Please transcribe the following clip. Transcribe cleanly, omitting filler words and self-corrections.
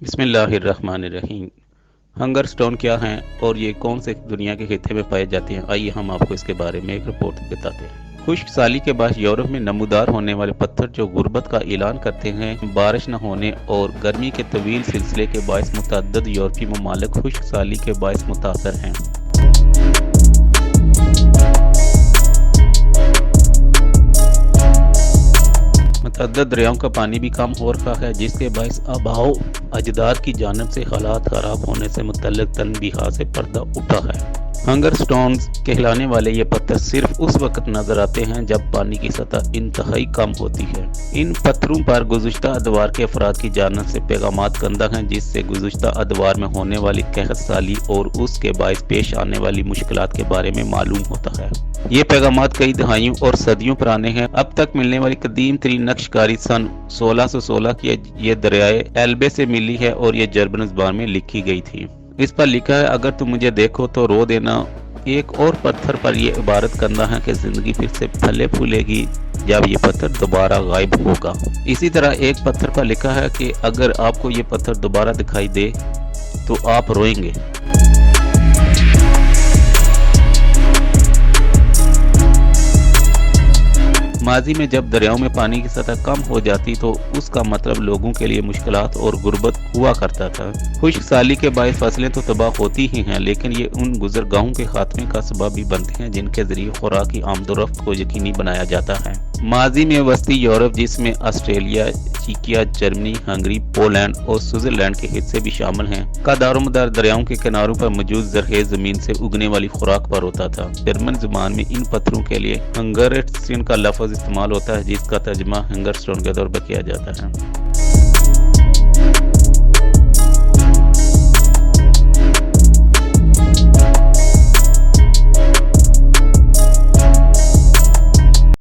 बिस्मिल्लाहिर्रहमानिर्रहीम। Hunger stone क्या हैं और ये कौन से दुनिया के खित्ते में पाए जाते हैं, आइए हम आपको इसके बारे में एक रिपोर्ट बताते हैं। खुश्क साली के बाद यूरोप में नमूदार होने वाले पत्थर जो गुर्बत का ऐलान करते हैं, बारिश न होने और गर्मी के तवील सिलसिले के बायस मुतअद्दिद यूरोपी ममालिक खुश्क साली के बायस मुतासर हैं। मुतअद्दिद दरियाओं का पानी भी कम हो रहा है, जिसके बायस आबाओ अजदाद की जानिब से हालात खराब होने से मुतल्लिक तनबीहात से पर्दा उठा है। हंगर स्टोन्स कहलाने वाले ये पत्थर सिर्फ उस वक्त नजर आते हैं जब पानी की सतह इंतहाई कम होती है। इन पत्थरों पर गुज़श्ता अदवार के अफराद की जानिब से पैगामात कंदा हैं, जिससे गुज़श्ता अदवार में होने वाली कहत साली और उसके बायस पेश आने वाली मुश्किलात के बारे में मालूम होता है। ये पैगामात कई दहाइयों और सदियों पुराने हैं। अब तक मिलने वाली कदीम तरीन नक्शकारी सन 1616 की ये दरियाए एल्बे से मिली है और ये जर्मन ज़बान में लिखी गई थी। इस पर लिखा है, अगर तुम मुझे देखो तो रो देना। एक और पत्थर पर यह इबारत करना है कि जिंदगी फिर से फले फूलेगी जब ये पत्थर दोबारा गायब होगा। इसी तरह एक पत्थर पर लिखा है कि अगर आपको ये पत्थर दोबारा दिखाई दे तो आप रोएंगे। माजी में जब दरियाओं में पानी की सतह कम हो जाती तो उसका मतलब लोगों के लिए मुश्किलात और गुर्बत हुआ करता था। खुश्क साली के बायस फसलें तो तबाह होती ही हैं, लेकिन ये उन गुजरगाहों के खात्मे का सबब भी बनते हैं जिनके जरिए खुराक की आमदोरफ्त को यकीनी बनाया जाता है। माजी में वस्ती यूरोप, जिसमें ऑस्ट्रेलिया, चीकिया, जर्मनी, हंगरी, पोलैंड और स्विट्जरलैंड के हिस्से भी शामिल हैं, का दारोमदार दरियाओं के किनारों पर मौजूद ज़रख़ेज़ ज़मीन से उगने वाली खुराक पर होता था। जर्मन ज़बान में इन पत्थरों के लिए हंगरस्टोन का लफ्ज़ इस्तेमाल होता है, जिसका तर्जुमा हंगर स्टोन के तौर पर किया जाता है।